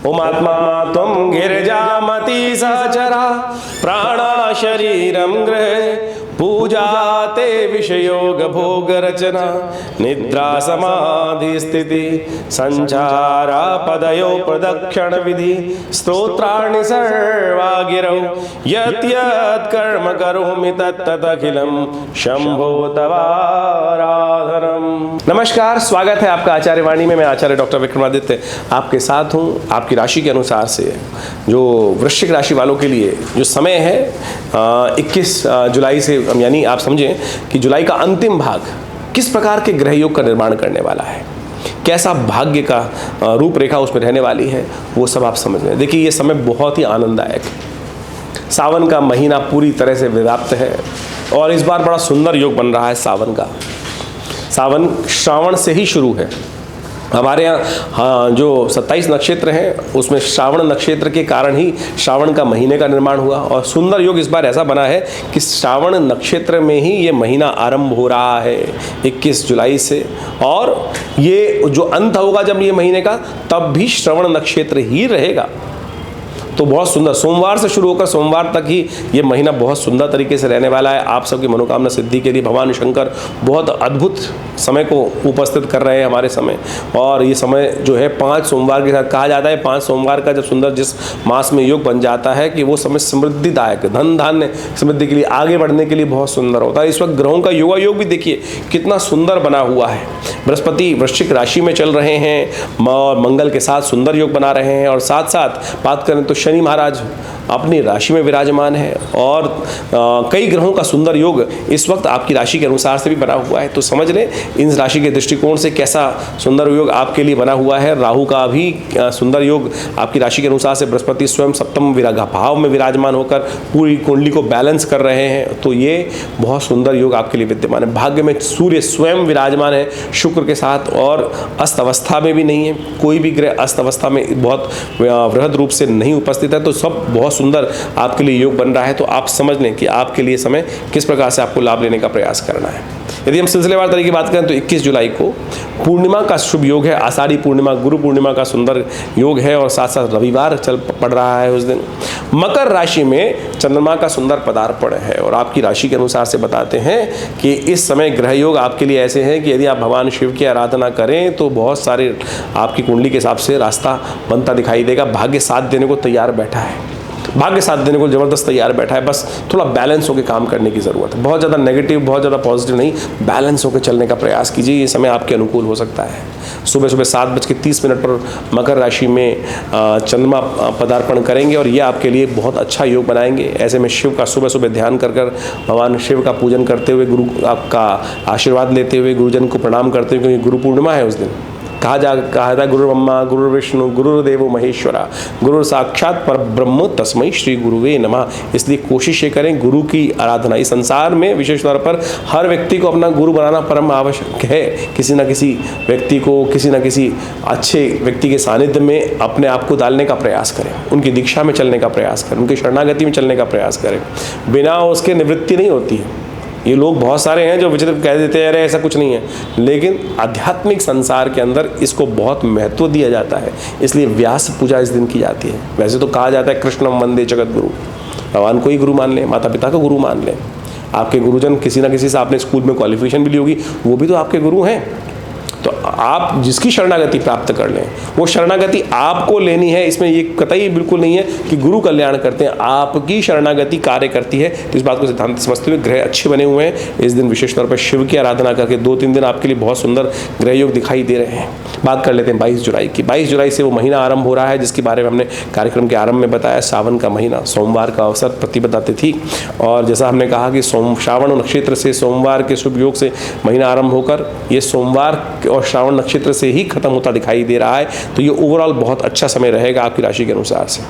उमात्मा त्वं गिरिजामति सहचरा प्राणा शरीरं गृहे पूजा ते विषयोग भोग रचना निद्रा समाधि स्थिति संचारा पदयो प्रदक्षिण विधि स्तोत्राणि सर्वा गिरौ यत् यत् कर्म करोमि तत् अखिलम शंभो तवाराधनम। नमस्कार, स्वागत है आपका आचार्य वाणी में। मैं आचार्य डॉक्टर विक्रमादित्य आपके साथ हूँ। आपकी राशि के अनुसार से जो वृश्चिक राशि वालों के लिए जो समय है 21 जुलाई से, यानी आप समझें कि जुलाई का अंतिम भाग किस प्रकार के ग्रह योग का निर्माण करने वाला है, कैसा भाग्य का रूपरेखा उसमें रहने वाली है, वो सब आप समझ लें। देखिए, ये समय बहुत ही आनंददायक है। सावन का महीना पूरी तरह से व्याप्त है और इस बार बड़ा सुंदर योग बन रहा है सावन का। सावन श्रावण से ही शुरू है। हमारे यहाँ जो 27 नक्षत्र हैं उसमें श्रावण नक्षत्र के कारण ही श्रावण का महीने का निर्माण हुआ और सुंदर योग इस बार ऐसा बना है कि श्रावण नक्षत्र में ही ये महीना आरंभ हो रहा है 21 जुलाई से, और ये जो अंत होगा जब ये महीने का, तब भी श्रवण नक्षत्र ही रहेगा। तो बहुत सुंदर, सोमवार से शुरू होकर सोमवार तक ही ये महीना बहुत सुंदर तरीके से रहने वाला है। आप सबकी मनोकामना सिद्धि के लिए भगवान शंकर बहुत अद्भुत समय को उपस्थित कर रहे हैं हमारे समय। और ये समय जो है 5 सोमवार के साथ कहा जाता है, 5 सोमवार का जब सुंदर जिस मास में योग बन जाता है कि वो समय समृद्धिदायक, धन धान्य समृद्धि के लिए, आगे बढ़ने के लिए बहुत सुंदर होता है। इस वक्त ग्रहों का योगा योग भी देखिए कितना सुंदर बना हुआ है। बृहस्पति वृश्चिक राशि में चल रहे हैं और मंगल के साथ सुंदर योग बना रहे हैं, और साथ साथ बात करें तो शनि महाराज अपनी राशि में विराजमान है और कई ग्रहों का सुंदर योग इस वक्त आपकी राशि के अनुसार से भी बना हुआ है। तो समझ लें इन राशि के दृष्टिकोण से कैसा सुंदर योग आपके लिए बना हुआ है। राहु का भी सुंदर योग आपकी राशि के अनुसार से, बृहस्पति स्वयं सप्तम भाव में विराजमान होकर पूरी कुंडली को बैलेंस कर रहे हैं। तो ये बहुत सुंदर योग आपके लिए विद्यमान है। भाग्य में सूर्य स्वयं विराजमान है शुक्र के साथ और अस्त अवस्था में भी नहीं है। कोई भी ग्रह अस्त अवस्था में बहुत वृहद रूप से नहीं उपस्थित है। तो सब बहुत सुंदर आपके लिए योग बन रहा है। तो आप समझ लें कि आपके लिए समय किस प्रकार से आपको लाभ लेने का प्रयास करना है। यदि हम सिलसिलेवार तरीके की बात करें तो 21 जुलाई को पूर्णिमा का शुभ योग है। आषाढ़ी पूर्णिमा, गुरु पूर्णिमा का सुंदर योग है और साथ साथ रविवार चल पड़ रहा है उस दिन। मकर राशि में चंद्रमा का सुंदर पदार्पण है और आपकी राशि के अनुसार से बताते हैं कि इस समय ग्रह योग आपके लिए ऐसे हैं कि यदि आप भगवान शिव की आराधना करें तो बहुत सारे आपकी कुंडली के हिसाब से रास्ता बनता दिखाई देगा। भाग्य साथ देने को तैयार बैठा है, भाग्य साथ देने को जबरदस्त तैयार बैठा है। बस थोड़ा बैलेंस होकर काम करने की ज़रूरत है। बहुत ज़्यादा नेगेटिव, बहुत ज़्यादा पॉजिटिव नहीं, बैलेंस होकर चलने का प्रयास कीजिए। ये समय आपके अनुकूल हो सकता है। सुबह सुबह 7:30 पर मकर राशि में चंद्रमा पदार्पण करेंगे और ये आपके लिए बहुत अच्छा योग बनाएंगे। ऐसे में शिव का सुबह सुबह ध्यान कर भगवान शिव का पूजन करते हुए, गुरु आपका आशीर्वाद लेते हुए, गुरुजन को प्रणाम करते हुए, क्योंकि गुरु पूर्णिमा है उस दिन। कहा था गुरु ब्रह्मा गुरु विष्णु गुरुदेवो महेश्वरा गुरु साक्षात पर ब्रह्म तस्मै श्री गुरुवे नमः। इसलिए कोशिश ये करें गुरु की आराधना। इस संसार में विशेष तौर पर हर व्यक्ति को अपना गुरु बनाना परम आवश्यक है। किसी न किसी व्यक्ति को, किसी न किसी अच्छे व्यक्ति के सानिध्य में अपने आप को डालने का प्रयास करें, उनकी दीक्षा में चलने का प्रयास करें, उनकी शरणागति में चलने का प्रयास करें। बिना उसके निवृत्ति नहीं होती है। ये लोग बहुत सारे हैं जो विचित्र कह देते हैं अरे ऐसा कुछ नहीं है, लेकिन आध्यात्मिक संसार के अंदर इसको बहुत महत्व दिया जाता है। इसलिए व्यास पूजा इस दिन की जाती है। वैसे तो कहा जाता है कृष्णम वंदे जगत गुरु, भगवान को ही गुरु मान लें, माता पिता को गुरु मान लें। आपके गुरुजन किसी न किसी से आपने स्कूल में क्वालिफिकेशन भी ली होगी, वो भी तो आपके गुरु हैं। तो आप जिसकी शरणागति प्राप्त कर लें, वो शरणागति आपको लेनी है। इसमें ये कतई बिल्कुल नहीं है कि गुरु कल्याण करते हैं, आपकी शरणागति कार्य करती है। तो इस बात को सिद्धांत समझते हुए ग्रह अच्छे बने हुए हैं। इस दिन विशेष तौर पर शिव की आराधना करके 2-3 दिन आपके लिए बहुत सुंदर ग्रह योग दिखाई दे रहे हैं। बात कर लेते हैं 22 जुलाई की। 22 जुलाई से वो महीना आरंभ हो रहा है जिसके बारे में हमने कार्यक्रम के आरंभ में बताया। सावन का महीना, सोमवार का अवसर, प्रतिपदा तिथि, और जैसा हमने कहा कि श्रावण नक्षत्र से सोमवार के शुभ योग से महीना आरंभ होकर ये सोमवार और श्रावण नक्षत्र से ही खत्म होता दिखाई दे रहा है। तो ये ओवरऑल बहुत अच्छा समय रहेगा आपकी राशि के अनुसार से।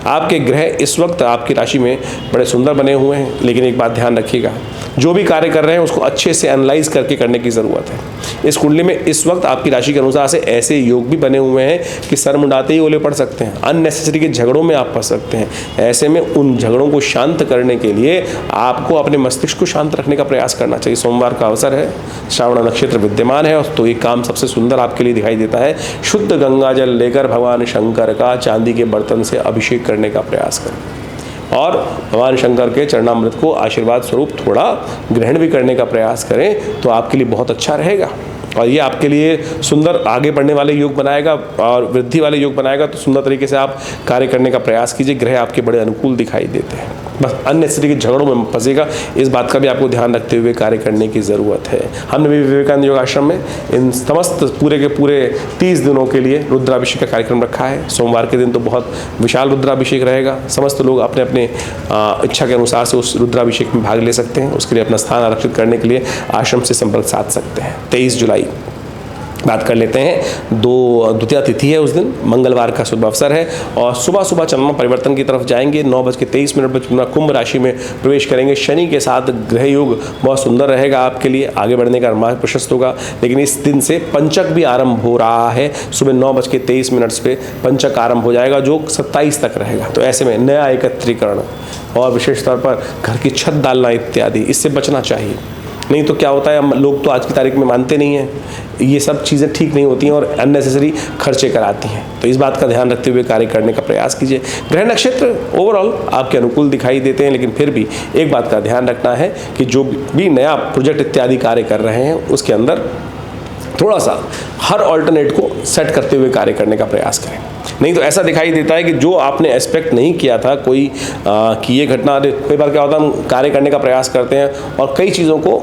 आपके ग्रह इस वक्त आपकी राशि में बड़े सुंदर बने हुए हैं, लेकिन एक बात ध्यान रखिएगा, जो भी कार्य कर रहे हैं उसको अच्छे से एनालाइज करके करने की ज़रूरत है। इस कुंडली में इस वक्त आपकी राशि के अनुसार से ऐसे योग भी बने हुए हैं कि सर मुंडाते ही ओले पड़ सकते हैं, अननेसेसरी के झगड़ों में आप फंस सकते हैं। ऐसे में उन झगड़ों को शांत करने के लिए आपको अपने मस्तिष्क को शांत रखने का प्रयास करना चाहिए। सोमवार का अवसर है, श्रावण नक्षत्र विद्यमान है, तो ये काम काम सबसे सुंदर आपके लिए दिखाई देता है। शुद्ध गंगा जल लेकर भगवान शंकर का चांदी के बर्तन से अभिषेक करने का प्रयास करें और भगवान शंकर के चरणामृत को आशीर्वाद स्वरूप थोड़ा ग्रहण भी करने का प्रयास करें तो आपके लिए बहुत अच्छा रहेगा। और ये आपके लिए सुंदर आगे बढ़ने वाले योग बनाएगा और वृद्धि वाले योग बनाएगा। तो सुंदर तरीके से आप कार्य करने का प्रयास कीजिए। ग्रह आपके बड़े अनुकूल दिखाई देते हैं, बस अननेसेसरी के झगड़ों में फंसेगा, इस बात का भी आपको ध्यान रखते हुए कार्य करने की ज़रूरत है। हमने भी विवेकानंद योग आश्रम में इन समस्त पूरे के पूरे 30 दिनों के लिए रुद्राभिषेक का कार्यक्रम रखा है। सोमवार के दिन तो बहुत विशाल रुद्राभिषेक रहेगा। समस्त लोग अपने अपने इच्छा के अनुसार से उस रुद्राभिषेक में भाग ले सकते हैं। उसके लिए अपना स्थान आरक्षित करने के लिए आश्रम से संपर्क साध सकते हैं। 23 जुलाई बात कर लेते हैं। द्वितीया तिथि है, उस दिन मंगलवार का शुभ अवसर है और सुबह सुबह चंद्रमा परिवर्तन की तरफ जाएंगे। 9:23 पर चंद्रमा कुंभ राशि में प्रवेश करेंगे। शनि के साथ ग्रह योग बहुत सुंदर रहेगा आपके लिए, आगे बढ़ने का मार्ग प्रशस्त होगा। लेकिन इस दिन से पंचक भी आरंभ हो रहा है। सुबह 9:23 पे पंचक आरंभ हो जाएगा जो 27 तक रहेगा। तो ऐसे में नया एकत्रीकरण और विशेष तौर पर घर की छत डालना इत्यादि, इससे बचना चाहिए। नहीं तो क्या होता है, लोग तो आज की तारीख में मानते नहीं हैं, ये सब चीज़ें ठीक नहीं होती हैं और अननेसेसरी खर्चे कराती हैं। तो इस बात का ध्यान रखते हुए कार्य करने का प्रयास कीजिए। ग्रह नक्षत्र ओवरऑल आपके अनुकूल दिखाई देते हैं, लेकिन फिर भी एक बात का ध्यान रखना है कि जो भी नया प्रोजेक्ट इत्यादि कार्य कर रहे हैं उसके अंदर थोड़ा सा हर ऑल्टरनेट को सेट करते हुए कार्य करने का प्रयास करें। नहीं तो ऐसा दिखाई देता है कि जो आपने एक्सपेक्ट नहीं किया था कोई कि ये घटना, कई बार क्या होता है हम कार्य करने का प्रयास करते हैं और कई चीज़ों को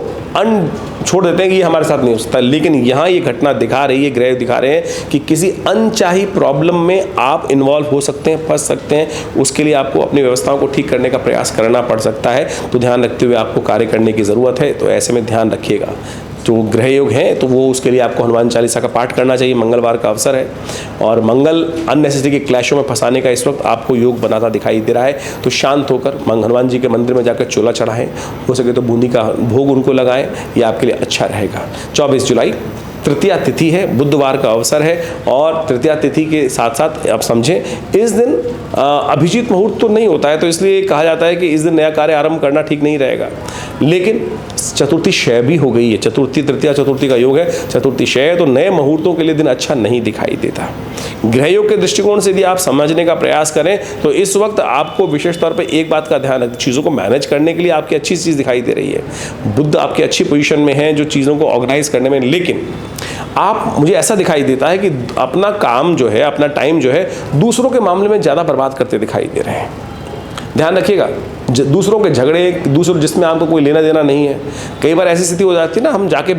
छोड़ देते हैं कि ये हमारे साथ नहीं हो सकता। लेकिन यहाँ ये घटना दिखा रही है, ग्रह दिखा रहे हैं कि किसी अनचाही प्रॉब्लम में आप इन्वॉल्व हो सकते हैं, फंस सकते हैं। उसके लिए आपको अपनी व्यवस्थाओं को ठीक करने का प्रयास करना पड़ सकता है। तो ध्यान रखते हुए आपको कार्य करने की ज़रूरत है। तो ऐसे में ध्यान रखिएगा। जो ग्रह योग हैं तो वो उसके लिए आपको हनुमान चालीसा का पाठ करना चाहिए। मंगलवार का अवसर है और मंगल अननेसेसरी के क्लैशों में फंसाने का इस वक्त आपको योग बनाता दिखाई दे रहा है। तो शांत होकर हनुमान जी के मंदिर में जाकर चोला चढ़ाएं, हो सके तो बूंदी का भोग उनको लगाएं, ये आपके लिए अच्छा रहेगा। 24 जुलाई तृतीया तिथि है, बुधवार का अवसर है और तृतीया तिथि के साथ साथ आप समझें इस दिन अभिजीत मुहूर्त तो नहीं होता है, तो इसलिए कहा जाता है कि इस दिन नया कार्य आरंभ करना ठीक नहीं रहेगा। लेकिन चतुर्थी क्षय भी हो गई है, चतुर्थी तृतीया चतुर्थी का योग है, चतुर्थी क्षय है, तो नए मुहूर्तों के लिए दिन अच्छा नहीं दिखाई देता। ग्रह योग के दृष्टिकोण से यदि आप समझने का प्रयास करें तो इस वक्त आपको विशेष तौर पर एक बात का ध्यान रखें, चीज़ों को मैनेज करने के लिए आपकी अच्छी चीज़ दिखाई दे रही है। बुध आपकी अच्छी पोजीशन में है जो चीज़ों को ऑर्गेनाइज करने में, लेकिन आप, मुझे ऐसा दिखाई देता है कि अपना काम जो है, अपना टाइम जो है दूसरों के मामले में ज़्यादा बर्बाद करते दिखाई दे रहे हैं। ध्यान रखिएगा, दूसरों के झगड़े, दूसरों जिसमें आपको कोई लेना देना नहीं है। कई बार ऐसी स्थिति हो जाती है ना, हम जाके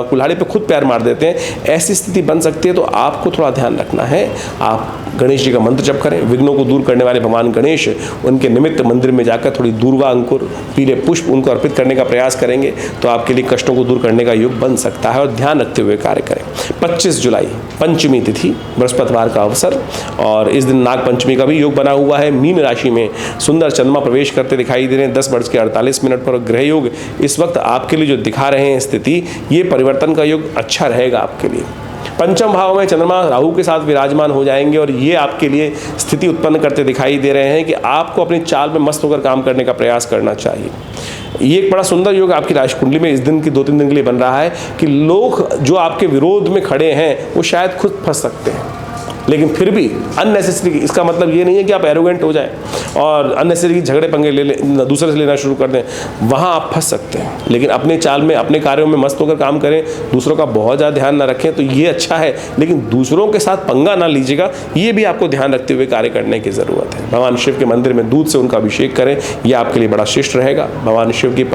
कुल्हाड़ी पे खुद पैर मार देते हैं, ऐसी स्थिति बन सकती है। तो आपको थोड़ा ध्यान रखना है। आप गणेश जी का मंत्र जप करें, विघ्नों को दूर करने वाले भगवान गणेश, उनके निमित्त मंदिर में जाकर थोड़ी दूर्वा अंकुर, पीले पुष्प उनको अर्पित करने का प्रयास करेंगे तो आपके लिए कष्टों को दूर करने का योग बन सकता है। और ध्यान रखते हुए कार्य करें। 25 जुलाई पंचमी तिथि, बृहस्पतिवार का अवसर और इस दिन नाग पंचमी का भी योग बना हुआ है। मीन राशि में सुंदर चंद्रमा प्रवेश करते दिखाई दे रहे हैं 10:48 पर। ग्रह योग इस वक्त आपके लिए जो दिखा रहे हैं स्थिति, ये परिवर्तन का योग अच्छा रहेगा आपके लिए। पंचम भाव में चंद्रमा राहु के साथ विराजमान हो जाएंगे और ये आपके लिए स्थिति उत्पन्न करते दिखाई दे रहे हैं कि आपको अपनी चाल में मस्त होकर काम करने का प्रयास करना चाहिए। ये एक बड़ा सुंदर योग आपकी राशि कुंडली में इस दिन की 2-3 दिन के लिए बन रहा है कि लोग जो आपके विरोध में खड़े हैं वो शायद खुद फंस सकते हैं, लेकिन फिर भी अननेसेसरी, इसका मतलब ये नहीं है कि आप एरोगेंट हो जाएं और अननेसेसरी झगड़े पंगे दूसरे से लेना शुरू कर दें, वहाँ आप फंस सकते हैं। लेकिन अपने चाल में, अपने कार्यों में मस्त होकर काम करें, दूसरों का बहुत ज़्यादा ध्यान ना रखें, तो ये अच्छा है। लेकिन दूसरों के साथ पंगा ना लीजिएगा, ये भी आपको ध्यान रखते हुए कार्य करने की ज़रूरत है। भगवान शिव के मंदिर में दूध से उनका अभिषेक करें, यह आपके लिए बड़ा श्रेष्ठ रहेगा। भगवान शिव की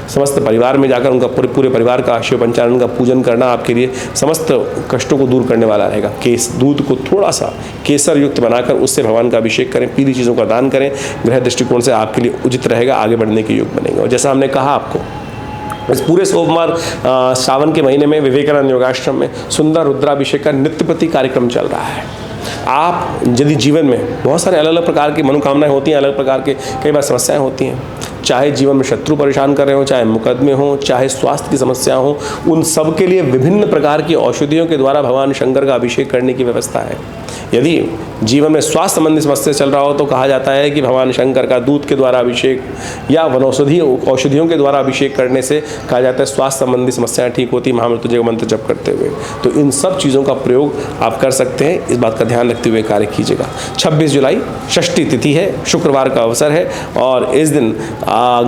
समस्त परिवार में जाकर उनका पूरे परिवार का शिव पंचानन का पूजन करना आपके लिए समस्त कष्टों को दूर करने वाला रहेगा। दूध को थोड़ा सा केसर युक्त बनाकर उससे भगवान का अभिषेक करें, पीली चीज़ों का दान करें। ग्रह दृष्टिकोण से आपके लिए उचित रहेगा, आगे बढ़ने के योग बनेंगे। और जैसा हमने कहा आपको, इस पूरे सोमवार सावन के महीने में विवेकानंद योगाश्रम में सुंदर रुद्राभिषेक का नित्य प्रति कार्यक्रम चल रहा है। आप यदि जीवन में बहुत सारे अलग अलग प्रकार की मनोकामनाएं होती हैं, अलग प्रकार के कई बार समस्याएं होती हैं, चाहे जीवन में शत्रु परेशान कर रहे हो, चाहे मुकदमे हो, चाहे स्वास्थ्य की समस्या हो, उन सब के लिए विभिन्न प्रकार की औषधियों के द्वारा भगवान शंकर का अभिषेक करने की व्यवस्था है। यदि जीवन में स्वास्थ्य संबंधी समस्या चल रहा हो तो कहा जाता है कि भगवान शंकर का दूध के द्वारा अभिषेक या वनौषधि औषधियों के द्वारा अभिषेक करने से कहा जाता है स्वास्थ्य संबंधी समस्याएं ठीक होती है महामृत्युंजय का मंत्र जप करते हुए। तो इन सब चीज़ों का प्रयोग आप कर सकते हैं, इस बात का ध्यान रखते हुए कार्य कीजिएगा। 26 जुलाई षष्ठी तिथि है, शुक्रवार का अवसर है और इस दिन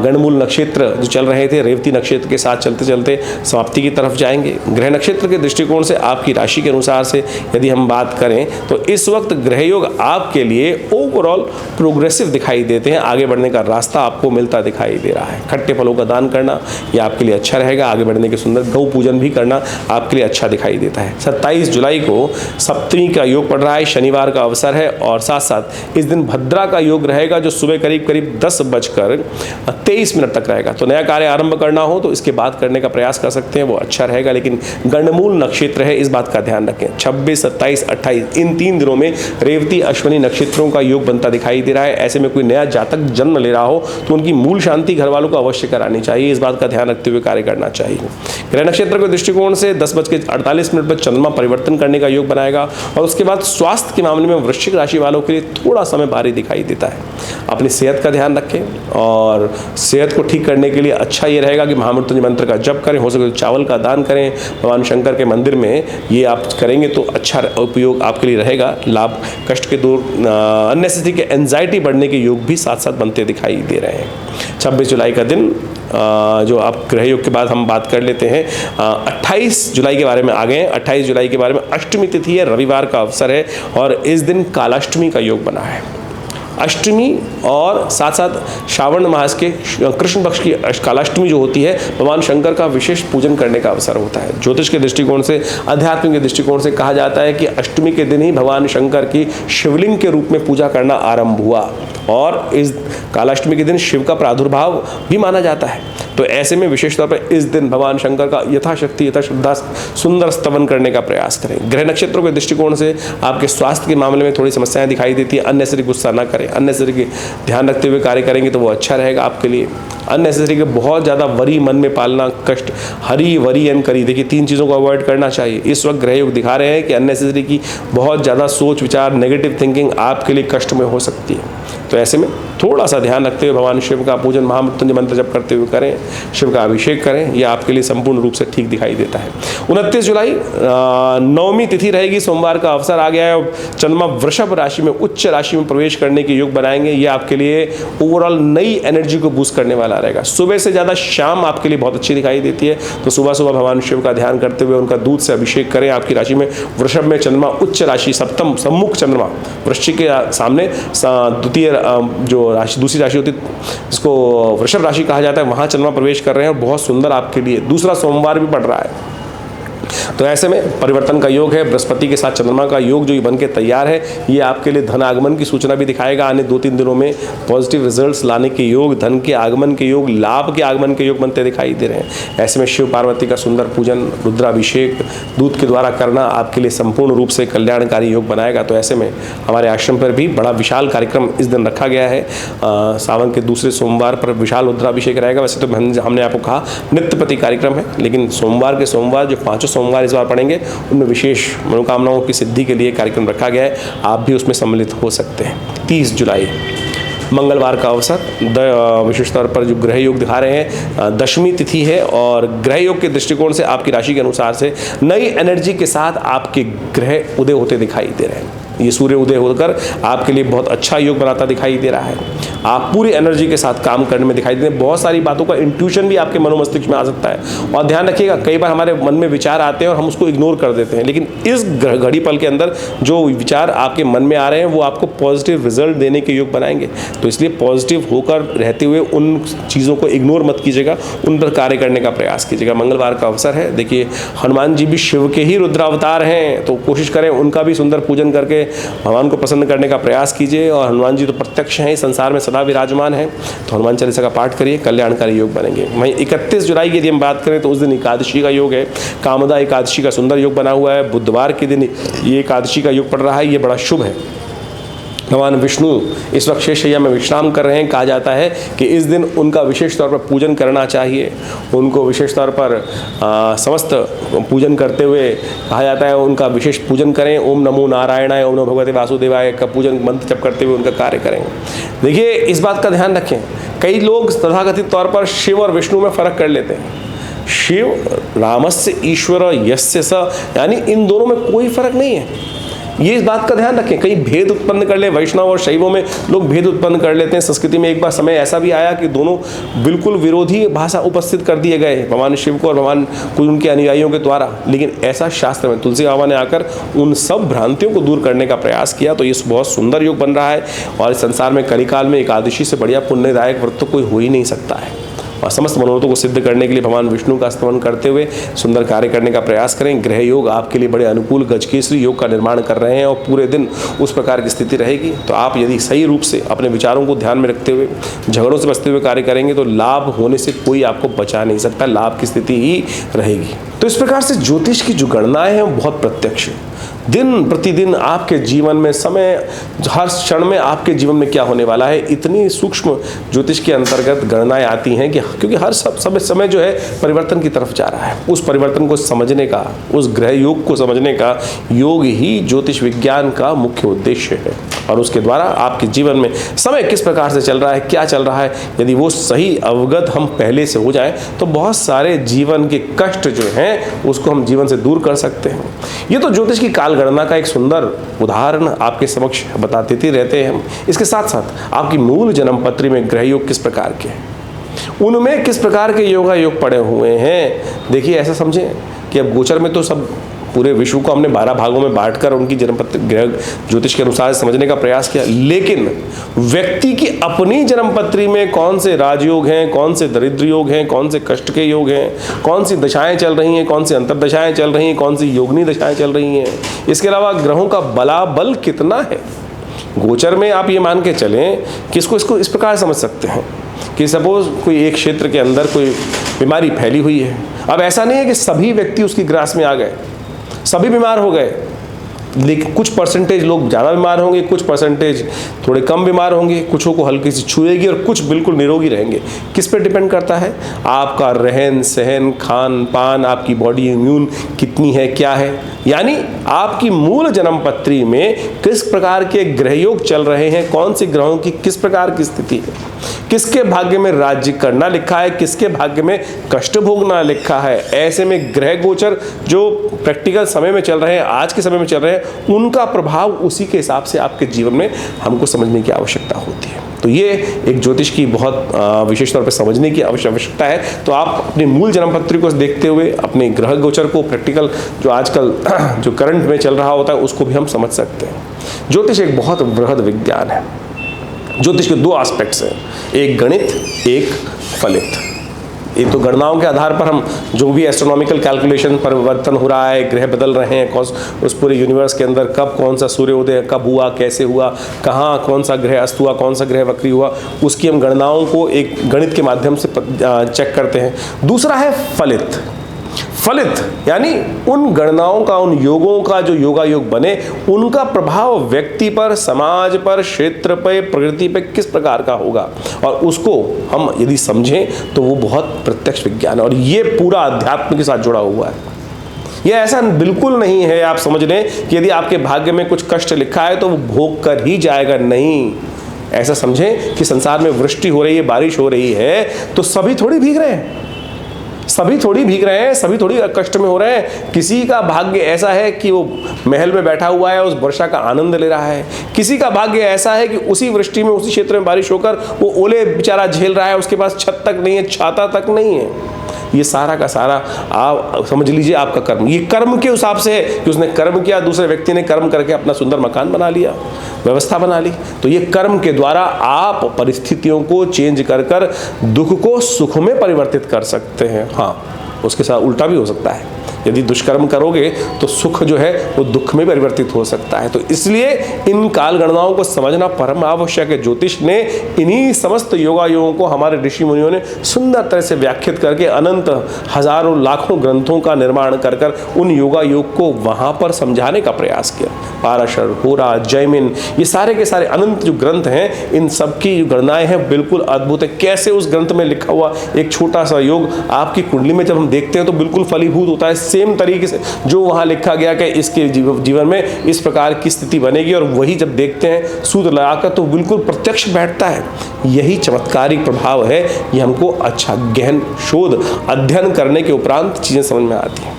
गणमूल नक्षत्र जो चल रहे थे रेवती नक्षत्र के साथ चलते चलते समाप्ति की तरफ जाएंगे। ग्रह नक्षत्र के दृष्टिकोण से आपकी राशि के अनुसार से यदि हम बात करें तो इस वक्त ग्रह योग आपके लिए ओवरऑल प्रोग्रेसिव दिखाई देते हैं, आगे बढ़ने का रास्ता आपको मिलता दिखाई दे रहा है। खट्टे फलों का दान करना यह आपके लिए अच्छा रहेगा, आगे बढ़ने के सुंदर गौ पूजन भी करना आपके लिए अच्छा दिखाई देता है। 27 जुलाई को सप्तमी का योग पड़ रहा है, शनिवार का अवसर है और साथ साथ इस दिन भद्रा का योग रहेगा जो सुबह करीब करीब 10:23 तक रहेगा। तो नया कार्य आरंभ करना हो तो इसके बाद करने का प्रयास कर सकते हैं, वो अच्छा रहेगा, लेकिन गंडमूल नक्षत्र है, इस बात का ध्यान रखें। 26, 27, 28 इन 3 दिनों में रेवती अश्विनी नक्षत्रों का योग बनता दिखाई दे रहा है। ऐसे में कोई नया जातक जन्म ले रहा हो तो उनकी मूल शांति घर वालों को अवश्य करानी चाहिए, इस बात का ध्यान रखते हुए कार्य करना चाहिए। ग्रह नक्षत्र के दृष्टिकोण से 10:48 पर चंद्रमा परिवर्तन करने का योग बनाएगा और उसके बाद स्वास्थ्य के मामले में वृश्चिक राशि वालों के लिए थोड़ा समय भारी दिखाई देता है। अपनी सेहत का ध्यान रखें और सेहत को ठीक करने के लिए अच्छा ये रहेगा कि महामृत्युंजय मंत्र का जप करें, हो सके तो चावल का दान करें भगवान शंकर के मंदिर में, ये आप करेंगे तो अच्छा उपयोग आपके लिए रहेगा, लाभ कष्ट के दूर, अननेसेसरी के एंजाइटी बढ़ने के योग भी साथ साथ बनते दिखाई दे रहे हैं। 26 जुलाई का दिन जो आप ग्रह योग के बाद हम बात कर लेते हैं 28 जुलाई के बारे में आ गए हैं। 28 जुलाई के बारे में अष्टमी तिथि है, रविवार का अवसर है और इस दिन कालाष्टमी का योग बना है। अष्टमी और साथ साथ श्रावण मास के कृष्ण पक्ष की कालाष्टमी जो होती है भगवान शंकर का विशेष पूजन करने का अवसर होता है। ज्योतिष के दृष्टिकोण से, अध्यात्म के दृष्टिकोण से कहा जाता है कि अष्टमी के दिन ही भगवान शंकर की शिवलिंग के रूप में पूजा करना आरंभ हुआ और इस कालाष्टमी के दिन शिव का प्रादुर्भाव भी माना जाता है। तो ऐसे में विशेष तौर पर इस दिन भगवान शंकर का यथाशक्ति यथाश्रद्धा सुंदर स्तवन करने का प्रयास करें। ग्रह नक्षत्रों के दृष्टिकोण से आपके स्वास्थ्य के मामले में थोड़ी समस्याएं दिखाई देती है, अननेसेसरी गुस्सा ना करें, अननेसेसरी के ध्यान रखते हुए कार्य करेंगे तो वो अच्छा रहेगा आपके लिए। अननेसेसरी के बहुत ज़्यादा वरी मन में पालना, कष्ट, हरी वरी एंड करी, देखिए 3 चीज़ों को अवॉइड करना चाहिए। इस वक्त ग्रह योग दिखा रहे हैं कि अननेसेसरी की बहुत ज़्यादा सोच विचार, नेगेटिव थिंकिंग आपके लिए कष्ट में हो सकती है। तो ऐसे में थोड़ा सा ध्यान रखते हुए भगवान शिव का पूजन महामृत्युंजय मंत्र जप करते हुए करें, शिव का अभिषेक करें, यह आपके लिए संपूर्ण रूप से ठीक दिखाई देता है। 29 जुलाई नवमी तिथि रहेगी, सोमवार का अवसर आ गया है। चंद्रमा वृषभ राशि में उच्च राशि में प्रवेश करने के योग बनाएंगे, ये आपके लिए ओवरऑल नई एनर्जी को बूस्ट करने वाला रहेगा। सुबह से ज़्यादा शाम आपके लिए बहुत अच्छी दिखाई देती है, तो सुबह सुबह भगवान शिव का ध्यान करते हुए उनका दूध से अभिषेक करें। आपकी राशि में वृषभ में चंद्रमा उच्च राशि सप्तम सम्मुख चंद्रमा वृश्चिक के सामने द्वितीय जो राशि दूसरी राशि होती है जिसको वृषभ राशि कहा जाता है, वहाँ चंद्रमा प्रवेश कर रहे हैं और बहुत सुंदर आपके लिए दूसरा सोमवार भी पड़ रहा है। तो ऐसे में परिवर्तन का योग है, बृहस्पति के साथ चंद्रमा का योग जो बन के तैयार है, ये आपके लिए धन आगमन की सूचना भी दिखाएगा। आने 2-3 दिनों में पॉजिटिव रिजल्ट्स लाने के योग, धन के आगमन के योग, लाभ के आगमन के योग बनते दिखाई दे रहे हैं। ऐसे में शिव पार्वती का सुंदर पूजन, रुद्राभिषेक दूध के द्वारा करना आपके लिए संपूर्ण रूप से कल्याणकारी योग बनाएगा। तो ऐसे में हमारे आश्रम पर भी बड़ा विशाल कार्यक्रम इस दिन रखा गया है। सावन के दूसरे सोमवार पर विशाल रुद्राभिषेक रहेगा। वैसे तो हमने आपको कहा नित्य प्रति कार्यक्रम है, लेकिन सोमवार के सोमवार जो 5 सोमवार इस बार पढ़ेंगे उनमें विशेष मनोकामनाओं की सिद्धि के लिए कार्यक्रम रखा गया है, आप भी उसमें सम्मिलित हो सकते हैं। 30 जुलाई मंगलवार का अवसर, विशेष तौर पर जो ग्रह योग दिखा रहे हैं, दशमी तिथि है और ग्रह योग के दृष्टिकोण से आपकी राशि के अनुसार से नई एनर्जी के साथ आपके ग्रह उदय होते दिखाई दे रहे हैं। ये सूर्य उदय होकर आपके लिए बहुत अच्छा योग बनाता दिखाई दे रहा है। आप पूरी एनर्जी के साथ काम करने में दिखाई देते हैं। बहुत सारी बातों का इंट्यूशन भी आपके मनोमस्तिष्क में आ सकता है। और ध्यान रखिएगा, कई बार हमारे मन में विचार आते हैं और हम उसको इग्नोर कर देते हैं, लेकिन इस घड़ी पल के अंदर जो विचार आपके मन में आ रहे हैं वो आपको पॉजिटिव रिजल्ट देने के योग बनाएंगे। तो इसलिए पॉजिटिव होकर रहते हुए उन चीज़ों को इग्नोर मत कीजिएगा, उन पर कार्य करने का प्रयास कीजिएगा। मंगलवार का अवसर है। देखिए हनुमान जी भी शिव के ही रुद्रावतार हैं, तो कोशिश करें उनका भी सुंदर पूजन करके भगवान को प्रसन्न करने का प्रयास कीजिए। और हनुमान जी तो प्रत्यक्ष हैं, संसार में सदा विराजमान है, तो हनुमान चालीसा का पाठ करिए, कल्याणकारी योग बनेंगे। वहीं 31 जुलाई की यदि हम बात करें तो उस दिन एकादशी का योग है। कामदा एकादशी का सुंदर योग बना हुआ है। बुधवार के दिन ये एकादशी का योग पड़ रहा है, ये बड़ा शुभ है। भगवान विष्णु इस वक्त शेषशैया में विश्राम कर रहे हैं। कहा जाता है कि इस दिन उनका विशेष तौर पर पूजन करना चाहिए। उनको विशेष तौर पर समस्त पूजन करते हुए कहा जाता है उनका विशेष पूजन करें। ओम नमो नारायणाय, ओम नमो भगवते वासुदेवाय का पूजन मंत्र जप करते हुए उनका कार्य करें। देखिए, इस बात का ध्यान रखें, कई लोग तथाकथित तौर पर शिव और विष्णु में फ़र्क कर लेते हैं। शिव रामस्य ईश्वर यस्य स, यानी इन दोनों में कोई फ़र्क नहीं है। ये इस बात का ध्यान रखें, कई भेद उत्पन्न कर ले, वैष्णव और शैवों में लोग भेद उत्पन्न कर लेते हैं। संस्कृति में एक बार समय ऐसा भी आया कि दोनों बिल्कुल विरोधी भाषा उपस्थित कर दिए गए, भगवान शिव को और भगवान कुछ उनके अनुयायियों के द्वारा। लेकिन ऐसा शास्त्र में तुलसी बाबा ने आकर उन सब भ्रांतियों को दूर करने का प्रयास किया। तो ये बहुत सुंदर योग बन रहा है और इस संसार में कलिकाल में एकादशी से बढ़िया पुण्यदायक व्रत तो कोई हो ही नहीं सकता है। और समस्त मनोरथों को सिद्ध करने के लिए भगवान विष्णु का स्तमन करते हुए सुंदर कार्य करने का प्रयास करें। ग्रह योग आपके लिए बड़े अनुकूल गजकेसरी योग का निर्माण कर रहे हैं और पूरे दिन उस प्रकार की स्थिति रहेगी। तो आप यदि सही रूप से अपने विचारों को ध्यान में रखते हुए झगड़ों से बचते हुए कार्य करेंगे तो लाभ होने से कोई आपको बचा नहीं सकता, लाभ की स्थिति ही रहेगी। तो इस प्रकार से ज्योतिष की जो गणनाएं हैं वो बहुत प्रत्यक्ष है। दिन प्रतिदिन आपके जीवन में समय, हर क्षण में आपके जीवन में क्या होने वाला है, इतनी सूक्ष्म ज्योतिष के अंतर्गत गणनाएं आती हैं कि क्योंकि हर समय जो है परिवर्तन की तरफ जा रहा है। उस परिवर्तन को समझने का, उस ग्रह योग को समझने का योग ही ज्योतिष विज्ञान का मुख्य उद्देश्य है। और उसके द्वारा आपके जीवन में समय किस प्रकार से चल रहा है, क्या चल रहा है, यदि वो सही अवगत हम पहले से हो जाए तो बहुत सारे जीवन के कष्ट जो हैं उसको हम जीवन से दूर कर सकते हैं। ये तो ज्योतिष की काल गणना का एक सुंदर उदाहरण आपके समक्ष बताते रहते हैं हम। इसके साथ साथ आपकी मूल जन्म पत्री में ग्रह योग किस प्रकार के हैं, उनमें किस प्रकार के योगा योग पड़े हुए हैं। देखिए, ऐसा समझें कि अब गोचर में तो सब पूरे विश्व को हमने 12 भागों में बांटकर उनकी जन्मपत्री ग्रह ज्योतिष के अनुसार समझने का प्रयास किया, लेकिन व्यक्ति की अपनी जन्मपत्री में कौन से राजयोग हैं, कौन से दरिद्र योग हैं, कौन से कष्ट के योग हैं, कौन सी दशाएं चल रही हैं, कौन सी अंतर्दशाएं चल रही हैं, कौन सी योगिनी दशाएं चल रही हैं, इसके अलावा ग्रहों का बलाबल कितना है। गोचर में आप ये मान के चलें कि इसको इस प्रकार समझ सकते हैं कि सपोज कोई एक क्षेत्र के अंदर कोई बीमारी फैली हुई है। अब ऐसा नहीं है कि सभी व्यक्ति उसकी ग्रास में आ गए, सभी बीमार हो गए, लेकिन कुछ परसेंटेज लोग ज़्यादा बीमार होंगे, कुछ परसेंटेज थोड़े कम बीमार होंगे, कुछों को हल्की सी छुएगी और कुछ बिल्कुल निरोगी रहेंगे। किस पे डिपेंड करता है? आपका रहन सहन, खान पान, आपकी बॉडी इम्यून कितनी है, क्या है। यानी आपकी मूल जन्म पत्री में किस प्रकार के ग्रहयोग चल रहे हैं, कौन से ग्रहों की किस प्रकार की स्थिति है, किसके भाग्य में राज्य करना लिखा है, किसके भाग्य में कष्ट भोगना लिखा है। ऐसे में ग्रह गोचर जो प्रैक्टिकल समय में चल रहे हैं, आज के समय में चल रहे हैं, उनका प्रभाव उसी के हिसाब से आपके जीवन में हमको समझने की आवश्यकता होती है। तो ये एक ज्योतिष की बहुत विशेष तौर पर समझने की आवश्यकता है। तो आप अपनी मूल जन्मपत्री को देखते हुए अपने ग्रह गोचर को प्रैक्टिकल जो आजकल जो करंट में चल रहा होता है उसको भी हम समझ सकते हैं। ज्योतिष एक बहुत बृहद विज्ञान है। ज्योतिष के 2 एस्पेक्ट्स हैं, एक गणित, एक फलित। एक तो गणनाओं के आधार पर हम जो भी एस्ट्रोनॉमिकल कैलकुलेशन परिवर्तन हो रहा है, ग्रह बदल रहे हैं, उस पूरे यूनिवर्स के अंदर कब कौन सा सूर्योदय कब हुआ, कैसे हुआ, कहाँ कौन सा ग्रह अस्त हुआ, कौन सा ग्रह वक्री हुआ, उसकी हम गणनाओं को एक गणित के माध्यम से चेक करते हैं। दूसरा है फलित। फलित यानी उन गणनाओं का, उन योगों का जो योगा योग बने, उनका प्रभाव व्यक्ति पर, समाज पर, क्षेत्र पर, प्रकृति पर किस प्रकार का होगा, और उसको हम यदि समझें तो वो बहुत प्रत्यक्ष विज्ञान है। और ये पूरा अध्यात्म के साथ जुड़ा हुआ है। ये ऐसा बिल्कुल नहीं है आप समझ लें कि यदि आपके भाग्य में कुछ कष्ट लिखा है तो वो भोग कर ही जाएगा, नहीं। ऐसा समझें कि संसार में वृष्टि हो रही है, बारिश हो रही है, तो सभी थोड़ी भीग रहे हैं, सभी थोड़ी भीग रहे हैं, सभी थोड़ी कष्ट में हो रहे हैं। किसी का भाग्य ऐसा है कि वो महल में बैठा हुआ है, उस वर्षा का आनंद ले रहा है। किसी का भाग्य ऐसा है कि उसी वृष्टि में, उसी क्षेत्र में बारिश होकर वो ओले बेचारा झेल रहा है, उसके पास छत तक नहीं है, छाता तक नहीं है। ये सारा का सारा आप समझ लीजिए आपका कर्म। ये कर्म के हिसाब से है कि उसने कर्म किया, दूसरे व्यक्ति ने कर्म करके अपना सुंदर मकान बना लिया, व्यवस्था बना ली। तो ये कर्म के द्वारा आप परिस्थितियों को चेंज कर कर दुख को सुख में परिवर्तित कर सकते हैं। हाँ, उसके साथ उल्टा भी हो सकता है। यदि दुष्कर्म करोगे तो सुख जो है वो दुख में परिवर्तित हो सकता है। तो इसलिए इन काल गणनाओं को समझना परम आवश्यक है। ज्योतिष ने इन्हीं समस्त योगायोगों को हमारे ऋषि मुनियों ने सुंदर तरह से व्याख्यात करके अनंत हजारों लाखों ग्रंथों का निर्माण कर उन योगायोग को वहां पर समझाने का प्रयास किया। पाराशर, होरा, जैमिन, ये सारे के सारे अनंत जो ग्रंथ हैं, इन सब की गणनाएं हैं बिल्कुल अद्भुत है। कैसे उस ग्रंथ में लिखा हुआ एक छोटा सा योग आपकी कुंडली में जब हम देखते हैं तो बिल्कुल फलीभूत होता है। सेम तरीके से जो वहाँ लिखा गया कि इसके जीवन में इस प्रकार की स्थिति बनेगी, और वही जब देखते हैं सूत्र लगाकर तो बिल्कुल प्रत्यक्ष बैठता है। यही चमत्कारिक प्रभाव है। ये हमको अच्छा गहन शोध अध्ययन करने के उपरांत चीज़ें समझ में आती हैं।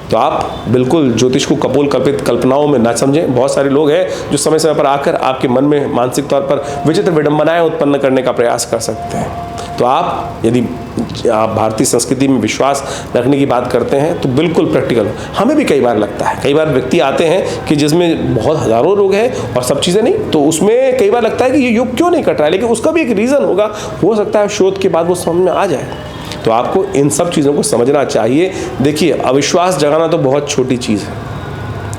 तो आप बिल्कुल ज्योतिष को कपोल कल्पित कल्पनाओं में ना समझें। बहुत सारे लोग हैं जो समय समय पर आकर आपके मन में मानसिक तौर पर विचित्र विडंबनाएं उत्पन्न करने का प्रयास कर सकते हैं। तो आप यदि आप भारतीय संस्कृति में विश्वास रखने की बात करते हैं तो बिल्कुल प्रैक्टिकल। हमें भी कई बार लगता है, कई बार व्यक्ति आते हैं कि जिसमें बहुत हजारों रोग हैं और सब चीज़ें नहीं, तो उसमें कई बार लगता है कि ये योग क्यों नहीं कट रहा है, लेकिन उसका भी एक रीज़न होगा। हो सकता है शोध के बाद वो समझ में आ जाए। तो आपको इन सब चीज़ों को समझना चाहिए। देखिए, अविश्वास जगाना तो बहुत छोटी चीज़ है।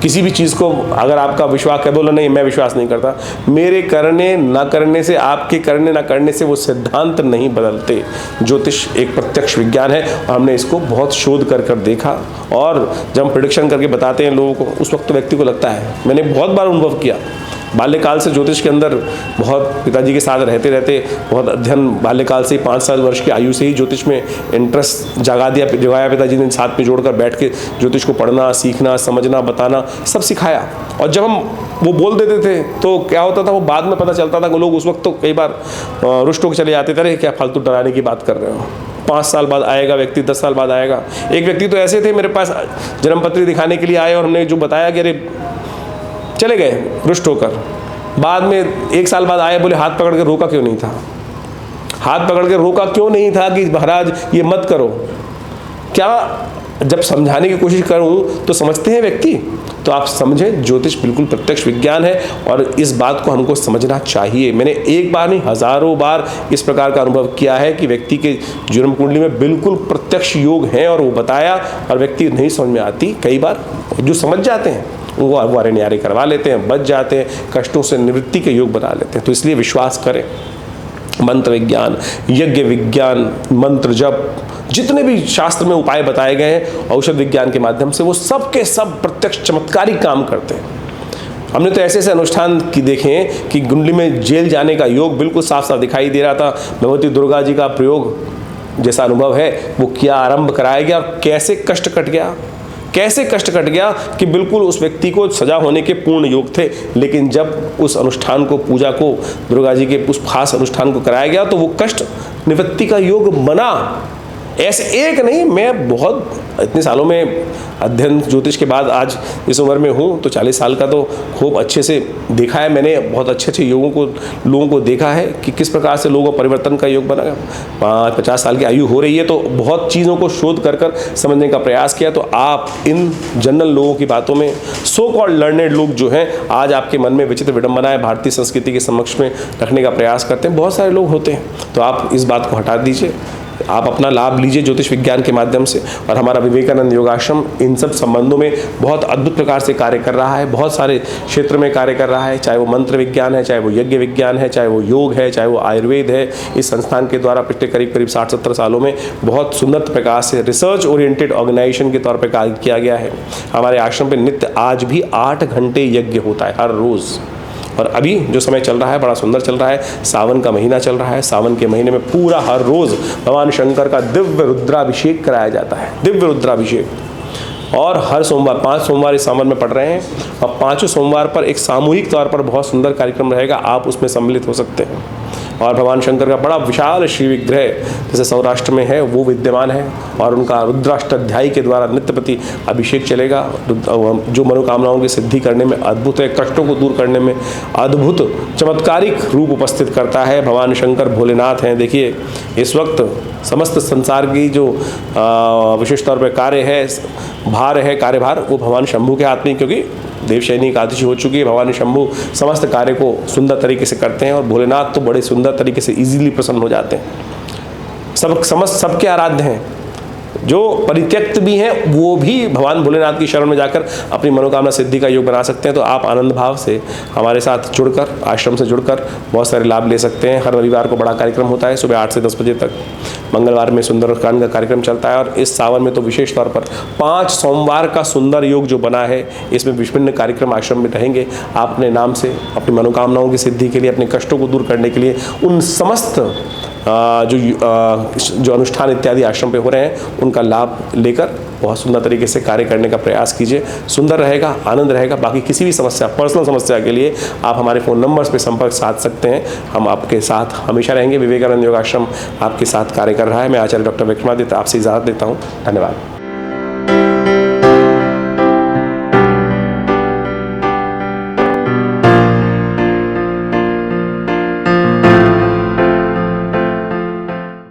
किसी भी चीज़ को अगर आपका विश्वास है, बोलो नहीं मैं विश्वास नहीं करता, मेरे करने ना करने से, आपके करने ना करने से वो सिद्धांत नहीं बदलते। ज्योतिष एक प्रत्यक्ष विज्ञान है और हमने इसको बहुत शोध कर कर देखा, और जब हम प्रेडिक्शन करके बताते हैं लोगों को, उस वक्त तो व्यक्ति को लगता है, मैंने बहुत बार अनुभव किया। बाल्यकाल से ज्योतिष के अंदर बहुत पिताजी के साथ रहते रहते बहुत अध्ययन, बाल्यकाल से ही 5 वर्ष की आयु से ही ज्योतिष में इंटरेस्ट जगाया पिताजी ने। साथ में जोड़कर बैठ के ज्योतिष को पढ़ना, सीखना, समझना, बताना सब सिखाया। और जब हम वो बोल देते थे तो क्या होता था, वो बाद में पता चलता था कि लोग उस वक्त तो कई बार रुष्ट होकर चले जाते थे, अरे क्या फालतू डराने की बात कर रहे हो। 5 साल बाद आएगा व्यक्ति, 10 साल बाद आएगा। एक व्यक्ति तो ऐसे थे, मेरे पास जन्मपत्री दिखाने के लिए आए और हमने जो बताया कि अरे चले गए रुष्ट होकर। बाद में 1 साल बाद आए, बोले हाथ पकड़ के रोका क्यों नहीं था, हाथ पकड़ के रोका क्यों नहीं था कि महाराज ये मत करो। क्या जब समझाने की कोशिश करूं तो समझते हैं व्यक्ति। तो आप समझें, ज्योतिष बिल्कुल प्रत्यक्ष विज्ञान है और इस बात को हमको समझना चाहिए। मैंने एक बार नहीं हजारों बार इस प्रकार का अनुभव किया है कि व्यक्ति के जन्म कुंडली में बिल्कुल प्रत्यक्ष योग है और वो बताया, और व्यक्ति नहीं समझ में आती। कई बार जो समझ जाते हैं वो अरे न्यारे करवा लेते हैं, बच जाते हैं, कष्टों से निवृत्ति के योग बना लेते हैं। तो इसलिए विश्वास करें। मंत्र विज्ञान, यज्ञ विज्ञान, मंत्र जप, जितने भी शास्त्र में उपाय बताए गए हैं औषध विज्ञान के माध्यम से, वो सब के सब प्रत्यक्ष चमत्कारिक काम करते हैं। हमने तो ऐसे ऐसे अनुष्ठान की देखे हैं कि कुंडली में जेल जाने का योग बिल्कुल साफ साफ दिखाई दे रहा था। भगवती दुर्गा जी का प्रयोग जैसा अनुभव है वो किया, आरंभ कराया गया, और कैसे कष्ट कट गया, कैसे कष्ट कट गया कि बिल्कुल उस व्यक्ति को सजा होने के पूर्ण योग थे। लेकिन जब उस अनुष्ठान को, पूजा को, दुर्गा जी के उस खास अनुष्ठान को कराया गया तो वो कष्ट निवृत्ति का योग बना। ऐसे एक नहीं, मैं बहुत इतने सालों में अध्ययन ज्योतिष के बाद आज इस उम्र में हूँ तो 40 साल का तो खूब अच्छे से देखा है मैंने। बहुत अच्छे अच्छे योगों को, लोगों को देखा है कि किस प्रकार से लोगों परिवर्तन का योग बना। 50 साल की आयु हो रही है तो बहुत चीज़ों को शोध कर कर समझने का प्रयास किया। तो आप इन जनरल लोगों की बातों में, सो कॉल्ड लर्नेड लोग जो हैं, आज आपके मन में विचित्र विडंबनाएं भारतीय संस्कृति के समक्ष में रखने का प्रयास करते हैं। बहुत सारे लोग होते हैं। तो आप इस बात को हटा दीजिए, आप अपना लाभ लीजिए ज्योतिष विज्ञान के माध्यम से। और हमारा विवेकानंद योगाश्रम इन सब संबंधों में बहुत अद्भुत प्रकार से कार्य कर रहा है, बहुत सारे क्षेत्र में कार्य कर रहा है, चाहे वो मंत्र विज्ञान है, चाहे वो यज्ञ विज्ञान है, चाहे वो योग है, चाहे वो आयुर्वेद है। इस संस्थान के द्वारा पिछले करीब 60-70 सालों में बहुत सुंदर प्रकार से रिसर्च ओरिएंटेड ऑर्गेनाइजेशन के तौर पर कार्य किया गया है। हमारे आश्रम पर नित्य आज भी 8 घंटे यज्ञ होता है हर रोज़। और अभी जो समय चल रहा है बड़ा सुंदर चल रहा है। सावन का महीना चल रहा है। सावन के महीने में पूरा हर रोज़ भगवान शंकर का दिव्य रुद्राभिषेक कराया जाता है, दिव्य रुद्राभिषेक। और हर सोमवार, 5 सोमवार इस सावन में पड़ रहे हैं, और 5 सोमवार पर एक सामूहिक तौर पर बहुत सुंदर कार्यक्रम रहेगा, आप उसमें सम्मिलित हो सकते हैं। और भगवान शंकर का बड़ा विशाल श्री विग्रह जैसे सौराष्ट्र में है वो विद्यमान है, और उनका रुद्राष्टाध्यायी के द्वारा नित्य प्रति अभिषेक चलेगा, जो मनोकामनाओं की सिद्धि करने में अद्भुत है, कष्टों को दूर करने में अद्भुत चमत्कारिक रूप उपस्थित करता है। भगवान शंकर भोलेनाथ हैं। देखिए, इस वक्त समस्त संसार की जो विशेष तौर पर कार्य है, भार है, कार्यभार, वो भगवान शंभू के हाथ में, क्योंकि देवशयनी एकादशी हो चुकी है। भगवान शंभू समस्त कार्य को सुंदर तरीके से करते हैं, और भोलेनाथ तो बड़े सुंदर तरीके से इजीली प्रसन्न हो जाते हैं। सबके आराध्य हैं। जो परित्यक्त भी हैं वो भी भगवान भोलेनाथ की शरण में जाकर अपनी मनोकामना सिद्धि का योग बना सकते हैं। तो आप आनंद भाव से हमारे साथ जुड़कर, आश्रम से जुड़कर बहुत सारे लाभ ले सकते हैं। हर रविवार को बड़ा कार्यक्रम होता है सुबह 8 से 10 बजे तक। मंगलवार में सुंदरकांड का कार्यक्रम चलता है और इस सावन में तो विशेष तौर पर 5 सोमवार का सुंदर योग जो बना है, इसमें विभिन्न कार्यक्रम आश्रम में रहेंगे। आप अपने नाम से अपनी मनोकामनाओं की सिद्धि के लिए, अपने कष्टों को दूर करने के लिए उन समस्त जो अनुष्ठान इत्यादि आश्रम पे हो रहे हैं उनका लाभ लेकर बहुत सुंदर तरीके से कार्य करने का प्रयास कीजिए। सुंदर रहेगा, आनंद रहेगा। बाकी किसी भी समस्या, पर्सनल समस्या के लिए आप हमारे फ़ोन नंबर्स पे संपर्क साध सकते हैं। हम आपके साथ हमेशा रहेंगे। विवेकानंद योगाश्रम आपके साथ कार्य कर रहा है। मैं आचार्य डॉक्टर विक्रमादित्य आपसे इजाज़त देता हूँ। धन्यवाद।